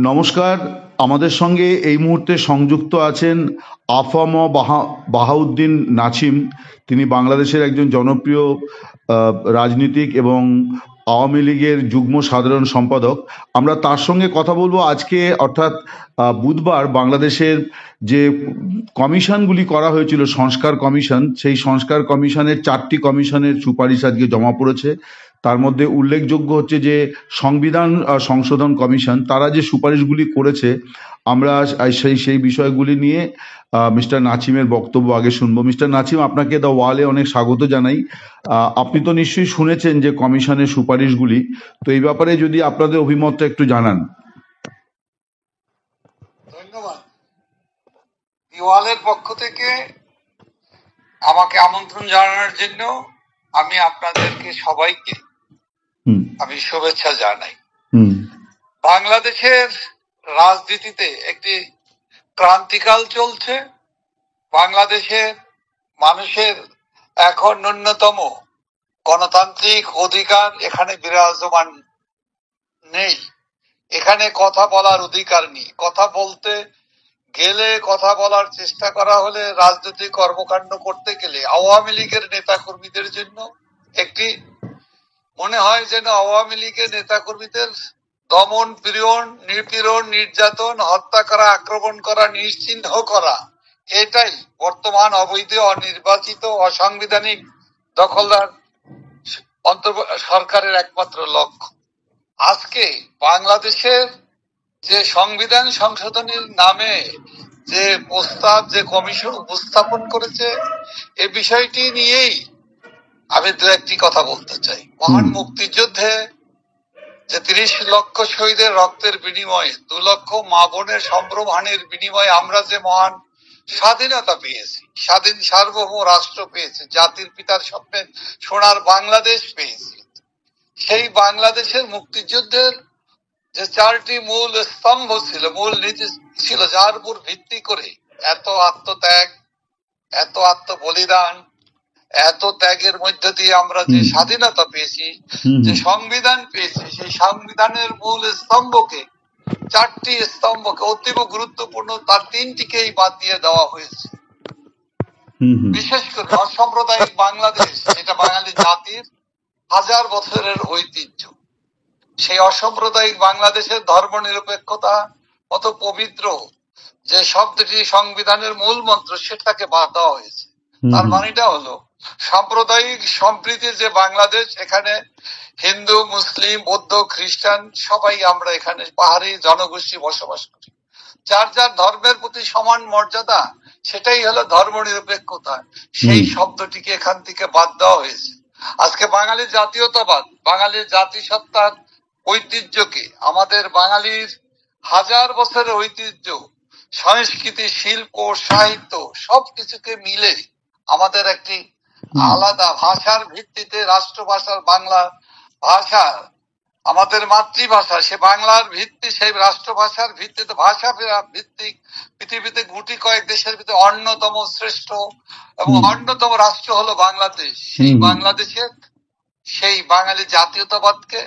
নমস্কার। আমাদের সঙ্গে এই মুহূর্তে সংযুক্ত আছেন আফম বাহাউদ্দিন নাছিম। তিনি বাংলাদেশের একজন জনপ্রিয় রাজনীতিক এবং আওয়ামী লীগের যুগ্ম সাধারণ সম্পাদক। আমরা তার সঙ্গে কথা বলবো আজকে, অর্থাৎ বুধবার বাংলাদেশের যে কমিশনগুলি করা হয়েছিল, সংস্কার কমিশন, সেই সংস্কার কমিশনের 4টি কমিশনের সুপারিশ আজকে জমা পড়েছে। তার মধ্যে উল্লেখযোগ্য হচ্ছে যে সংবিধান সংশোধন কমিশন, তারা যে সুপারিশগুলি করেছে, আমরা সেই বিষয়গুলি নিয়ে মিস্টার নাছিমের বক্তব্য আগে শুনবো। মিস্টার নাছিম, আপনাকে দ্য ওয়ালে অনেক স্বাগত জানাই। আপনি তো নিশ্চয়ই শুনেছেন যে কমিশনের সুপারিশগুলি, তো এই ব্যাপারে যদি আপনাদের অভিমতটা একটু জানান। ধন্যবাদ। ওয়ালের পক্ষ থেকে আমাকে আমন্ত্রণ জানানোর জন্য আমি আপনাদেরকে সবাইকে আমি শুভেচ্ছা জানাই। বাংলাদেশের রাজনীতিতে একটি ক্রান্তিকাল চলছে। বাংলাদেশের মানুষের এখন ন্যূনতম গণতান্ত্রিক অধিকার এখানে বিরাজমান নেই। এখানে কথা বলার অধিকার নেই। কথা বলতে গেলে, কথা বলার চেষ্টা করা হলে, রাজনৈতিক কর্মকাণ্ড করতে গেলে আওয়ামী লীগের নেতা কর্মীদের জন্য একটি মনে হয় যেন আওয়ামী লীগের নেতা কর্মীদের দমন পীড়ন, নিপীড়ন, নির্যাতন, হত্যা করা, আক্রমণ করা, নিশ্চিহ্ন করা, এটাই বর্তমান অবৈধ, অনির্বাচিত, অসাংবিধানিক দখলদার সরকারের একমাত্র লক্ষ্য। আজকে বাংলাদেশের যে সংবিধান সংশোধনের নামে যে প্রস্তাব, যে কমিশন উপস্থাপন করেছে, এই বিষয়টি নিয়েই আমি দু একটি কথা বলতে চাই। মহান মুক্তিযুদ্ধে যে 30 লক্ষ শহীদের রক্তের বিনিময়ে, 2 লক্ষ মা বোনের সম্ভ্রমহানির বিনিময়ে আমরা যে মহান স্বাধীনতা পেয়েছি, স্বাধীন সার্বভৌম রাষ্ট্র পেয়েছি, জাতির পিতার স্বপ্নে সোনার বাংলাদেশ পেয়েছি, সেই বাংলাদেশের মুক্তিযুদ্ধের যে 4টি মূল স্তম্ভ ছিল, মূল নীতি ছিল, যার উপর ভিত্তি করে এত আত্মত্যাগ, এত আত্মবলিদান, এত ত্যাগের মধ্য দিয়ে আমরা যে স্বাধীনতা পেয়েছি, যে সংবিধান পেয়েছি, সেই সংবিধানের মূল স্তম্ভকে, 4টি স্তম্ভকে অতীব গুরুত্বপূর্ণ, তার 3টিকেই বাদ দিয়ে দেওয়া হয়েছে। বিশেষ করে অসাম্প্রদায়িক বাংলাদেশ, যেটা বাঙালি জাতির 1000 বছরের ঐতিহ্য, সেই অসাম্প্রদায়িক বাংলাদেশের ধর্ম নিরপেক্ষতা মতো পবিত্র যে শব্দটি সংবিধানের মূল মন্ত্র, সেটাকে বাদ দেওয়া হয়েছে। তার মানেটা হলো সাম্প্রদায়িক সম্প্রীতির যে বাংলাদেশ, এখানে হিন্দু, মুসলিম, বৌদ্ধ, খ্রিস্টান সবাই আমরা এখানে পাহাড়ি জনগোষ্ঠী বসবাস করি। যার যার ধর্মের প্রতি সমান মর্যাদা, সেটাই হলো ধর্ম নিরপেক্ষতা। সেই শব্দটিকে এখান থেকে বাদ দেওয়া হয়েছে। আজকে বাঙালি জাতীয়তাবাদ, বাঙালির জাতিসত্তার ঐতিহ্যকে, আমাদের বাঙালির 1000 বছরের ঐতিহ্য, সংস্কৃতি, শিল্প, সাহিত্য সবকিছুকে মিলে আমাদের একটি আলাদা ভাষার ভিত্তিতে, রাষ্ট্রভাষার বাংলা ভাষা আমাদের মাতৃভাষা, সে বাংলার ভিত্তি, সেই রাষ্ট্রভাষার ভিত্তিতে, ভাষা ভিত্তিক পৃথিবীতে গুটি কয়েক দেশের ভিতরে অন্যতম শ্রেষ্ঠ এবং অন্যতম রাষ্ট্র হলো বাংলাদেশ। সেই বাংলাদেশের সেই বাঙালি জাতীয়তাবাদকে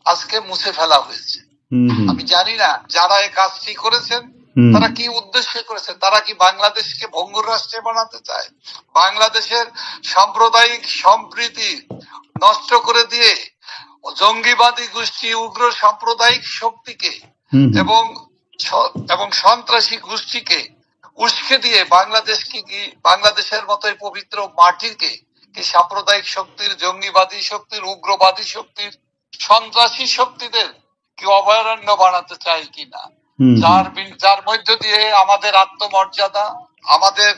আজকে মুছে ফেলা হয়েছে। আমি জানি না যারা এই কাজটি করেছেন তারা কি উদ্দেশ্যে করেছেন। তারা কি বাংলাদেশকে ভঙ্গুর রাষ্ট্রে বানাতে চায়? বাংলাদেশের সাম্প্রদায়িক সম্প্রীতি নষ্ট করে দিয়ে জঙ্গিবাদী গোষ্ঠী, উগ্র সাম্প্রদায়িক শক্তিকে এবং সন্ত্রাসী গোষ্ঠীকে উস্কে দিয়ে বাংলাদেশকে কি, বাংলাদেশের মতোই পবিত্র মাটিকে কি সাম্প্রদায়িক শক্তির, জঙ্গিবাদী শক্তির, উগ্রবাদী শক্তির, সন্ত্রাসী শক্তিদের কি অভয়ারণ্য বানাতে চায় কিনা? যার মধ্য দিয়ে আমাদের আত্মমর্যাদা, আমাদের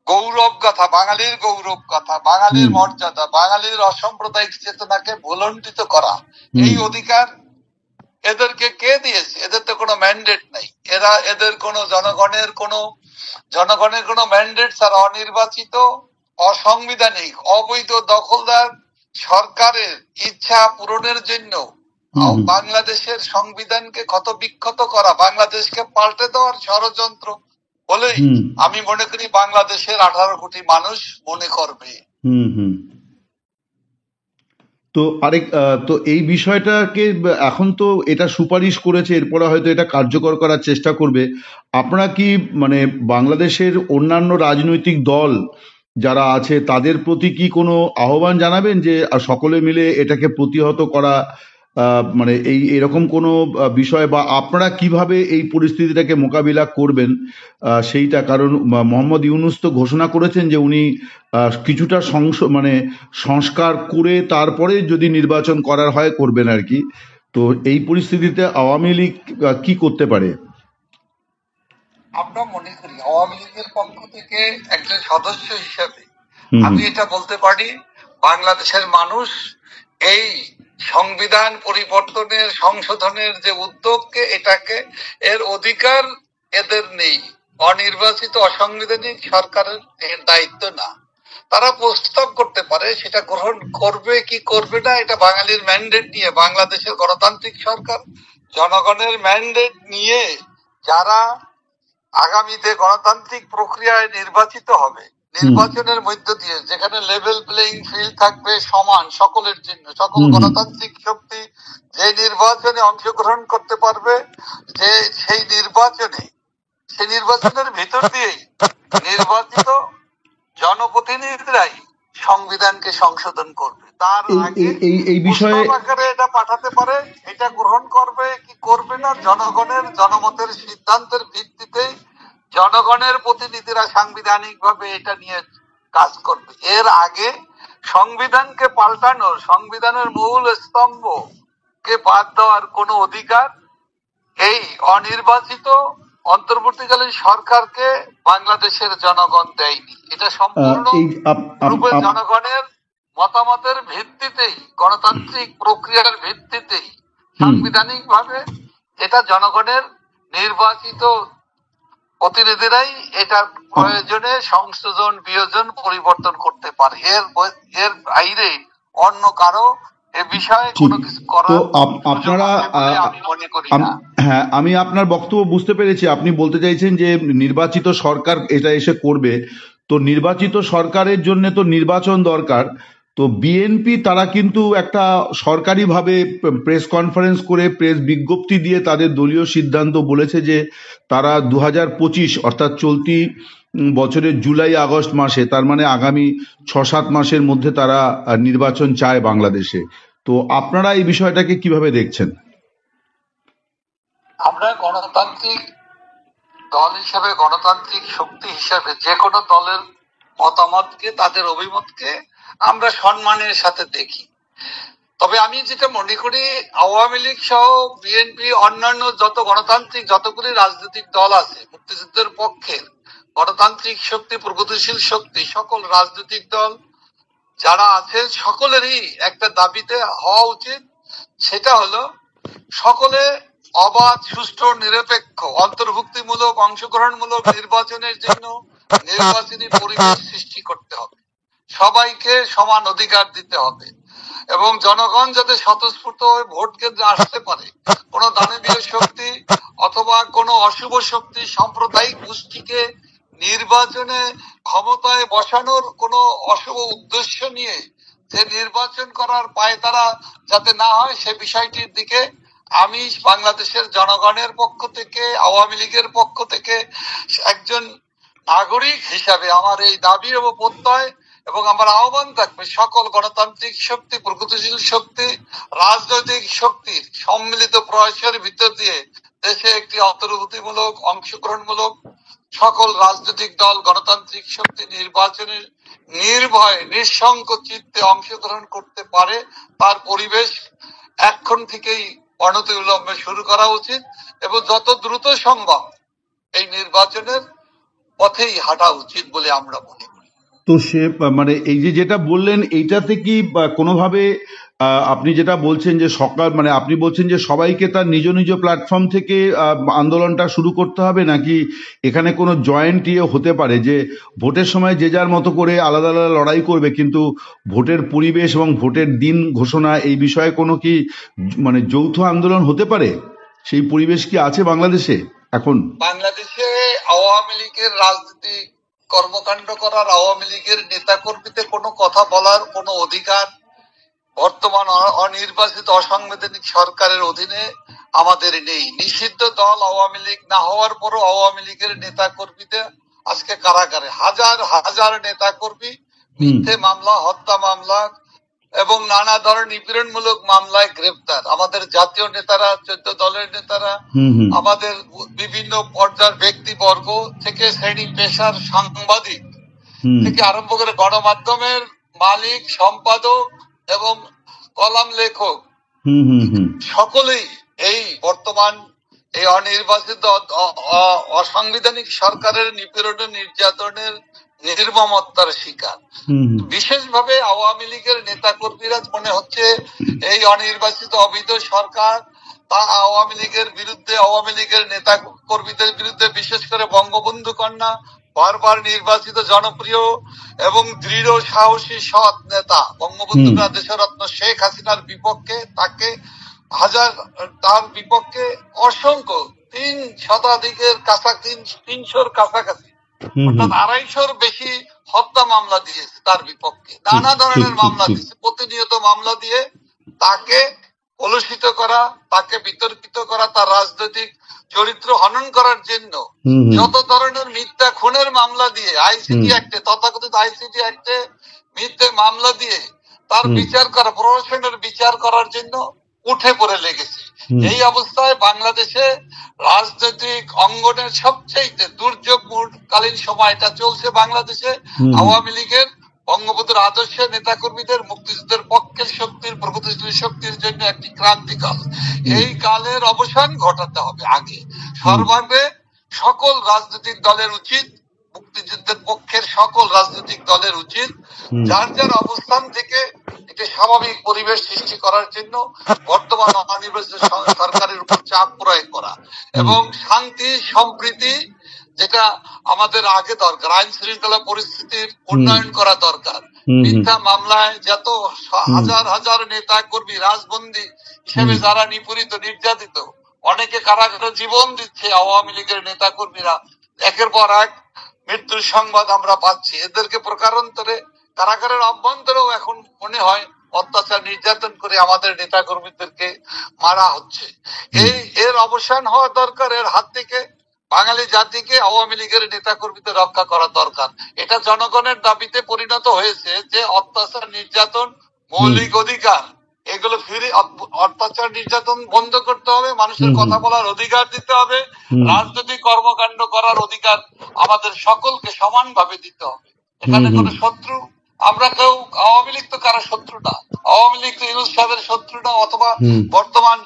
গৌরব গাথা, বাঙালির গৌরব গাথা, বাঙালির মর্যাদা, বাঙালির অসাম্প্রদায়িক চেতনাকে ভুলণ্ঠিত করা, এই অধিকার এদেরকে কে দিয়েছে? এদের তো কোনো ম্যান্ডেট নাই। এদের কোনো জনগণের কোনো ম্যান্ডেট ছাড়া অনির্বাচিত, অসাংবিধানিক, অবৈধ দখলদার সরকারের ইচ্ছা পূরণের জন্য বাংলাদেশের সংবিধানকে ক্ষত বিক্ষত করা, বাংলাদেশকে পাল্টে দেওয়ার ষড়যন্ত্র বলেই আমি মনে করি বাংলাদেশের 18 কোটি মানুষ মনে করবে। তো তো এই বিষয়টাকে এখন তো এটা সুপারিশ করেছে, এরপরে হয়তো এটা কার্যকর করার চেষ্টা করবে। আপনারা কি মানে বাংলাদেশের অন্যান্য রাজনৈতিক দল যারা আছে তাদের প্রতি কি কোনো আহ্বান জানাবেন যে সকলে মিলে এটাকে প্রতিহত করা, মানে এরকম কোনো বিষয়, বা আপনারা কিভাবে এই পরিস্থিতিটাকে মোকাবিলা করবেন সেইটা? কারণ মোহাম্মদ ইউনূস তো ঘোষণা করেছেন যে উনি কিছুটা মানে সংস্কার করে তারপরে যদি নির্বাচন করার হয় করবেন আর কি। তো এই পরিস্থিতিতে আওয়ামী লীগ কি করতে পারে? আমরা মনে করি আওয়ামী লীগের পক্ষ থেকে একজন সদস্য হিসাবে হুম আমি হুম এটা বলতে পারি, বাংলাদেশের মানুষ এই সংবিধান পরিবর্তনের সংশোধনের যে উদ্যোগকে এটাকে এর অধিকার এদের নেই। অনির্বাচিত অসাংবিধানিক সরকারের এর দায়িত্ব না। তারা প্রস্তাব করতে পারে, সেটা গ্রহণ করবে কি করবে না এটা বাঙালির ম্যান্ডেট নিয়ে, বাংলাদেশের গণতান্ত্রিক সরকার জনগণের ম্যান্ডেট নিয়ে যারা আগামীতে গণতান্ত্রিক প্রক্রিয়ায় নির্বাচিত হবে, নির্বাচনের মধ্য দিয়ে যেখানে লেভেল প্লেইং ফিল্ড থাকবে সমান সকলের জন্য, সকল গণতান্ত্রিক শক্তি যে নির্বাচনে অংশগ্রহণ করতে পারবে, যে সেই নির্বাচনের ভিতর দিয়েই নির্বাচিত জনপ্রতিনিধিরাই সংবিধানকে সংশোধন করবে। তার আগে এই বিষয়ে প্রস্তাব আকারে এটা পাঠাতে পারে, এটা গ্রহণ করবে কি করবে না জনগণের জনমতের সিদ্ধান্তের ভিত্তিতে জনগণের প্রতিনিধিরা সাংবিধানিক ভাবে এটা নিয়ে কাজ করবে। এর আগে সংবিধানকে পাল্টানোর, সংবিধানের মূল স্তম্ভ কে বাদ দেওয়ার কোনো অধিকার এই অনির্বাচিত অন্তর্বর্তীকালীন সরকারকে বাংলাদেশের জনগণ দেয়নি। এটা সম্পূর্ণ রূপে জনগণের মতামতের ভিত্তিতেই, গণতান্ত্রিক প্রক্রিয়ার ভিত্তিতেই, সাংবিধানিক ভাবে এটা জনগণের নির্বাচিত প্রতিনিধিরাই এটা প্রয়োজনে সংশোধন বিয়োজন পরিবর্তন করতে পারে। এর বাইরে অন্য কারো এ বিষয়ে কোনো কিছু করার আপনারা আমি মনে করি না। হ্যাঁ, আমি আপনার বক্তব্য বুঝতে পেরেছি। আপনি বলতে চাইছেন যে নির্বাচিত সরকার এটা এসে করবে, তো নির্বাচিত সরকারের জন্য তো নির্বাচন দরকার। তো বিএনপি তারা কিন্তু একটা সরকারিভাবে প্রেস কনফারেন্স করে প্রেস বিজ্ঞপ্তি দিয়ে তাদের দলীয় সিদ্ধান্ত বলেছে যে তারা 2025 অর্থাৎ চলতি বছরের জুলাই আগস্ট মাসে, তার মানে আগামী 6-7 মাসের মধ্যে তারা নির্বাচন চায় বাংলাদেশে। তো আপনারা এই বিষয়টাকে কিভাবে দেখছেন? আমরা গণতান্ত্রিক দল হিসাবে, গণতান্ত্রিক শক্তি হিসাবে যে কোনো দলের মতামতকে, তাদের অভিমতকে আমরা সম্মানের সাথে দেখি। তবে আমি যেটা মনে করি, আওয়ামী লীগ সহ বিএনপি অন্যান্য যত গণতান্ত্রিক যতগুলি রাজনৈতিক দল আছে, মুক্তিযুদ্ধের পক্ষের গণতান্ত্রিক শক্তি, প্রগতিশীল শক্তি, সকল রাজনৈতিক দল যারা আছে সকলেরই একটা দাবিতে হওয়া উচিত। সেটা হলো সকলে অবাধ, সুষ্ঠু, নিরপেক্ষ, অন্তর্ভুক্তিমূলক, অংশগ্রহণমূলক নির্বাচনের জন্য নির্বাচনী পরিবেশ সৃষ্টি করতে হবে। সবাইকে সমান অধিকার দিতে হবে এবং জনগণ যাতে স্বতঃস্ফূর্ত হয়ে ভোট কেন্দ্রে আসতে পারে। কোন দানবীয় শক্তি অথবা কোনো অশুভ শক্তি সাম্প্রদায়িক গোষ্ঠীকে নির্বাচনে ক্ষমতায় বসানোর কোনো অশুভ উদ্দেশ্য নিয়ে যে নির্বাচন করার পায়তারা যাতে না হয়, সে বিষয়টির দিকে আমি বাংলাদেশের জনগণের পক্ষ থেকে, আওয়ামী লীগের পক্ষ থেকে একজন নাগরিক হিসাবে আমার এই দাবি এবং প্রত্যয় এবং আমার আহ্বান থাকবে সকল গণতান্ত্রিক শক্তি, প্রগতিশীল শক্তি, রাজনৈতিক শক্তির সম্মিলিত প্রয়াসের ভিতর দিয়ে দেশে একটি অন্তর্ভুক্তিমূলক, অংশগ্রহণমূলক সকল রাজনৈতিক দল, গণতান্ত্রিক শক্তি নির্বাচনে নির্ভয়ে নিঃশঙ্ক চিত্তে অংশগ্রহণ করতে পারে, তার পরিবেশ এখন থেকেই অনতিবিলম্বে শুরু করা উচিত এবং যত দ্রুত সম্ভব এই নির্বাচনের পথেই হাঁটা উচিত বলে আমরা মনে করি। তো সে মানে এই যে যেটা বললেন এইটাতে কি কোনোভাবে আপনি যেটা বলছেন যে মানে আপনি বলছেন যে সবাইকে তার নিজ নিজ প্ল্যাটফর্ম থেকে আন্দোলনটা শুরু করতে হবে, নাকি এখানে কোনো জয়েন্ট হতে পারে যে ভোটের সময় যে যার মতো করে আলাদা আলাদা লড়াই করবে, কিন্তু ভোটের পরিবেশ এবং ভোটের দিন ঘোষণা এই বিষয়ে কোনো কি মানে যৌথ আন্দোলন হতে পারে? সেই পরিবেশ কি আছে বাংলাদেশে এখন? বাংলাদেশে আওয়ামী লীগের রাজনীতিক কর্মকাণ্ড করার, আওয়ামী লীগের নেতা কর্মীদের কোনো কথা বলার কোনো অধিকার বর্তমান অনির্বাচিত অসাংবিধানিক সরকারের অধীনে আমাদের নেই। নিষিদ্ধ দল আওয়ামী লীগ না হওয়ার পরও আওয়ামী লীগের নেতা কর্মীদের আজকে কারাগারে হাজার হাজার নেতা কর্মী মিথ্যে মামলা, হত্যা মামলা এবং নানা ধরনের নিপীড়নমূলক মামলায় গ্রেপ্তার। আমাদের জাতীয় নেতারা, 14 দলের নেতারা, আমাদের বিভিন্ন পর্যায়ের ব্যক্তিবর্গ থেকে শ্রেণী পেশার সাংবাদিক থেকে আরম্ভ করে গণমাধ্যমের মালিক, সম্পাদক এবং কলাম লেখক সকলেই এই বর্তমান এই অনির্বাচিত অসাংবিধানিক সরকারের নিপীড়নের, নির্যাতনের, নির্মমতার শিকার। বিশেষভাবে আওয়ামী লীগের নেতা কর্মীরা মনে হচ্ছে এই অনির্বাচিত অবৈধ সরকার তা আওয়ামী লীগের বিরুদ্ধে, আওয়ামী লীগের নেতা কর্মীদের বিরুদ্ধে, বিশেষ করে বঙ্গবন্ধু কন্যা বারবার নির্বাচিত জনপ্রিয় এবং দৃঢ় সাহসী সৎ নেতা বঙ্গবন্ধু দেশরত্ন শেখ হাসিনার বিপক্ষে তার বিপক্ষে অসংখ্য 3 শতাধিকের কাছাকাছি, 300-র কাছাকাছি, অর্থাৎ 250-র বেশি হত্যা মামলা দিয়েছে তার বিপক্ষে। নানা ধরনের মামলা দিয়েছে, প্রতিনিয়ত মামলা দিয়ে তাকে কলুষিত করা, তাকে বিতর্কিত করা, তার রাজনৈতিক চরিত্র হনন করার জন্য যত ধরনের মিথ্যা খুনের মামলা দিয়ে আইসিটি অ্যাক্টে, তথাকথিত আইসিটি অ্যাক্টে মিথ্যে মামলা দিয়ে তার বিচার করা, প্রশাসনের বিচার করার জন্য উঠে পড়ে লেগেছে। এই অবস্থায় বাংলাদেশে রাজনৈতিক অঙ্গনের সবচেয়ে দুর্যোগকালীন সময়টা চলছে বাংলাদেশে। আওয়ামী লীগের বঙ্গবন্ধুর আদর্শের নেতা কর্মীদের, মুক্তিযুদ্ধের পক্ষের শক্তির, প্রগতিশীল শক্তির জন্য একটি ক্রান্তিকাল। এই কালের অবসান ঘটাতে হবে আগে। সর্বাগ্রে সকল রাজনৈতিক দলের উচিত, মুক্তিযুদ্ধের পক্ষের সকল রাজনৈতিক দলের উচিত যার যার অবস্থান থেকে একটি স্বাভাবিক পরিবেশ সৃষ্টি করার জন্য বর্তমান অনির্বাচিত সরকারের উপর চাপ প্রয়োগ করা এবং শান্তি সম্প্রীতি, যেটা আমাদের আগে দরকার, আইন শৃঙ্খলা পরিস্থিতির উন্নয়ন করা দরকার। মিথ্যা মামলায় যত হাজার হাজার নেতা কর্মী রাজবন্দী হিসেবে যারা নিপীড়িত, নির্যাতিত, অনেকে কারাগারে জীবন দিচ্ছে, আওয়ামী লীগের নেতা কর্মীরা একের পর এক মৃত্যুর সংবাদ আমরা পাচ্ছি। এদেরকে প্রকারান্তরে কারাগারের অভ্যন্তরেও এখন মনে হয় অত্যাচার, নির্যাতন করে আমাদের নেতা কর্মীদেরকে মারা হচ্ছে। এর অবসান হওয়া দরকার। এর হাত থেকে বাঙালি জাতিকে, আওয়ামী লীগের নেতা কর্মীদের রক্ষা করা দরকার। এটা জনগণের দাবিতে পরিণত হয়েছে যে অত্যাচার, নির্যাতন, মৌলিক অধিকার এগুলো ফিরে, অত্যাচার নির্যাতন বন্ধ করতে হবে, মানুষের কথা বলার অধিকার দিতে হবে, রাজনৈতিক কর্মকাণ্ড করার অধিকার আমাদের সকলকে সমানভাবে দিতে হবে। এখানে কোন শত্রু, আমরা কেউ, আওয়ামী লীগ তো কারো শত্রু না, আওয়ামী লীগ তো ইউনূস সাহেবের শত্রু না, অথবা বর্তমান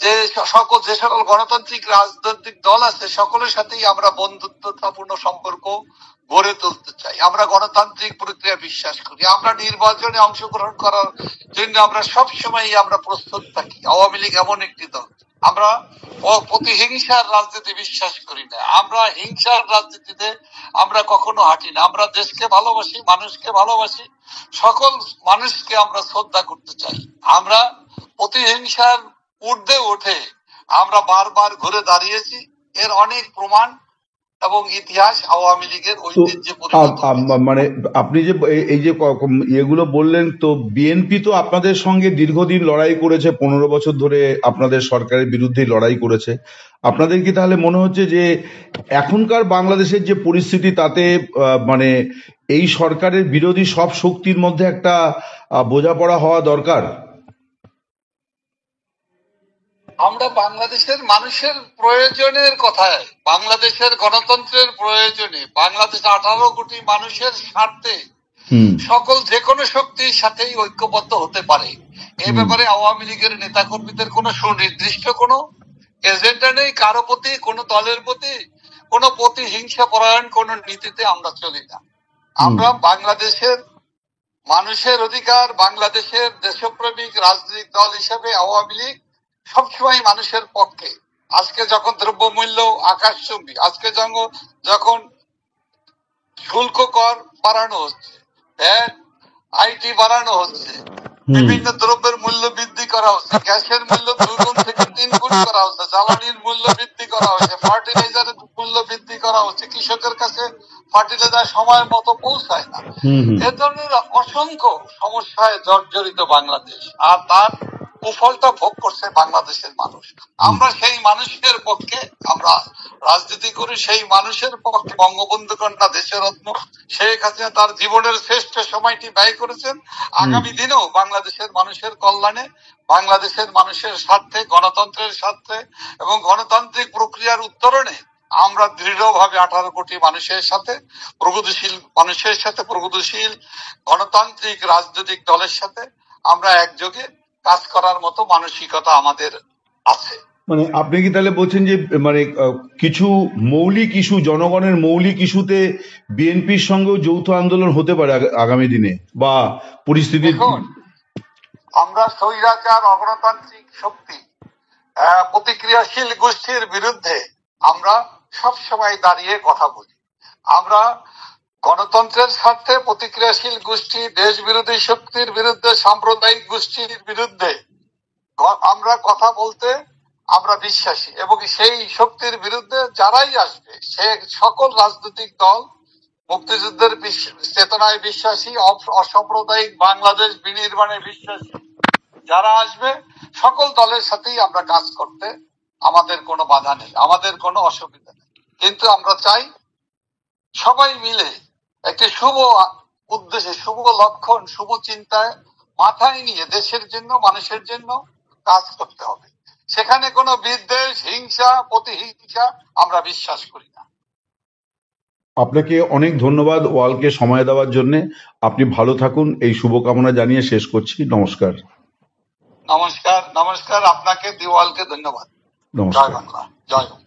যে সকল গণতান্ত্রিক রাজনৈতিক দল আছে সকলের সাথেই আমরা বন্ধুত্বপূর্ণ সম্পর্ক গড়ে তুলতে চাই। আমরা গণতান্ত্রিক প্রক্রিয়া বিশ্বাস করি, আমরা নির্বাচনে অংশগ্রহণ করার জন্য আমরা সবসময় আমরা প্রস্তুত থাকি। আওয়ামী লীগ এমন একটি দল, আমরা প্রতিহিংসার রাজনীতি বিশ্বাস করি না, আমরা হিংসার রাজনীতিতে আমরা কখনো হাঁটি না। আমরা দেশকে ভালোবাসি, মানুষকে ভালোবাসি, সকল মানুষকে আমরা শ্রদ্ধা করতে চাই। আমরা প্রতিহিংসার ঊর্ধ্বে উঠে আমরা বারবার ঘুরে দাঁড়িয়েছি, এর অনেক প্রমাণ এবং ইতিহাস আওয়ামী লীগের ঐতিহ্যে পরিণত। মানে আপনি যে এই যে এগুলো বললেন, তো বিএনপি তো আপনাদের সঙ্গে দীর্ঘদিন লড়াই করেছে, 15 বছর ধরে আপনাদের সরকারের বিরুদ্ধে লড়াই করেছে। আপনাদের কি তাহলে মনে হচ্ছে যে এখনকার বাংলাদেশের যে পরিস্থিতি তাতে মানে এই সরকারের বিরোধী সব শক্তির মধ্যে একটা বোঝাপড়া হওয়া দরকার? আমরা বাংলাদেশের মানুষের প্রয়োজনের কথায়, বাংলাদেশের গণতন্ত্রের প্রয়োজনে, বাংলাদেশ 18 কোটি মানুষের স্বার্থে সকল যে কোনো শক্তির সাথেই ঐক্যবদ্ধ হতে পারে। এ ব্যাপারে আওয়ামী লীগের নেতা কর্মীদের কোনো সুনির্দিষ্ট কোনো এজেন্ডা নেই, কারো প্রতি, কোনো দলের প্রতি, কোনো প্রতিহিংসা পরায়ণ কোন নীতিতে আমরা চলি না। আমরা বাংলাদেশের মানুষের অধিকার, বাংলাদেশের দেশপ্রেমিক রাজনৈতিক দল হিসেবে আওয়ামী লীগ সবসময় মানুষের পক্ষে। আজকে যখন দ্রব্যমূল্য আকাশচুম্বী, আজকে যখন শুল্ক কর বাড়ানো হচ্ছে, ভ্যাট, আইটি বাড়ানো হচ্ছে, বিভিন্ন দ্রব্যের মূল্য বৃদ্ধি করা হচ্ছে, গ্যাসের মূল্য 2 গুণ থেকে 3 গুণ করা হচ্ছে, জ্বালানির মূল্য বৃদ্ধি করা হচ্ছে, ফার্টিলাইজারের মূল্য বৃদ্ধি করা হচ্ছে, কৃষকের কাছে ফার্টিলাইজার সময় মতো পৌঁছায় না। হুম হুম এ ধরনের অসংখ্য সমস্যায় জর্জরিত বাংলাদেশ, আর তার কুফলটা ভোগ করছে বাংলাদেশের মানুষ। আমরা সেই মানুষের পক্ষে আমরা রাজনীতি করি, সেই মানুষের পক্ষে। বঙ্গবন্ধু কন্যা দেশরত্ন শেখ হাসিনা তার জীবনের শ্রেষ্ঠ সময়টি ব্যয় করেছেন। আগামী দিনেও বাংলাদেশের মানুষের কল্যাণে, বাংলাদেশের মানুষের স্বার্থে, গণতন্ত্রের স্বার্থে এবং গণতান্ত্রিক প্রক্রিয়ার উত্তরণে আমরা দৃঢ়ভাবে 18 কোটি মানুষের সাথে, প্রগতিশীল মানুষের সাথে, প্রগতিশীল গণতান্ত্রিক রাজনৈতিক দলের সাথে আমরা একযোগে কাজ করার মতো মানসিকতা আমাদের আছে। মানে আপনি কি তাহলে বলছেন যে মানে কিছু মৌলিক ইস্যু, জনগণের মৌলিক ইস্যুতে বিএনপির সঙ্গেও যৌথ আন্দোলন হতে পারে আগামী দিনে, বা পরিস্থিতি? দেখুন, আমরা স্বৈরাচার অগণতান্ত্রিক শক্তি, প্রতিক্রিয়াশীল গোষ্ঠীর বিরুদ্ধে আমরা সব সময় দাঁড়িয়ে কথা বলি। আমরা গণতন্ত্রের স্বার্থে প্রতিক্রিয়াশীল গোষ্ঠী, দেশ বিরোধী শক্তির বিরুদ্ধে, সাম্প্রদায়িক গোষ্ঠীর বিরুদ্ধে আমরা কথা বলতে আমরা বিশ্বাসী, এবং সেই শক্তির বিরুদ্ধে যারাই আসবে, সে সকল রাজনৈতিক দল মুক্তিযুদ্ধের চেতনায় বিশ্বাসী, অসাম্প্রদায়িক বাংলাদেশ বিনির্মাণে বিশ্বাসী, যারা আসবে সকল দলের সাথেই আমরা কাজ করতে আমাদের কোনো বাধা নেই, আমাদের কোনো অসুবিধা নেই। কিন্তু আমরা চাই সবাই মিলে একটি শুভ উদ্দেশ্যে, শুভ লক্ষণ, শুভ চিন্তায় মাথায় নিয়ে দেশের জন্য, মানুষের জন্য কাজ করতে হবে। সেখানে কোনো বিদ্বেষ, হিংসা, প্রতিহিংসা আমরা বিশ্বাস করি না। আপনাকে অনেক ধন্যবাদ ওয়ালকে সময় দেওয়ার জন্য। আপনি ভালো থাকুন, এই শুভকামনা জানিয়ে শেষ করছি। নমস্কার। নমস্কার। নমস্কার আপনাকে, দিওয়ালকে ধন্যবাদ। নমস্কার। জয় বাংলা, জয় বাংলা।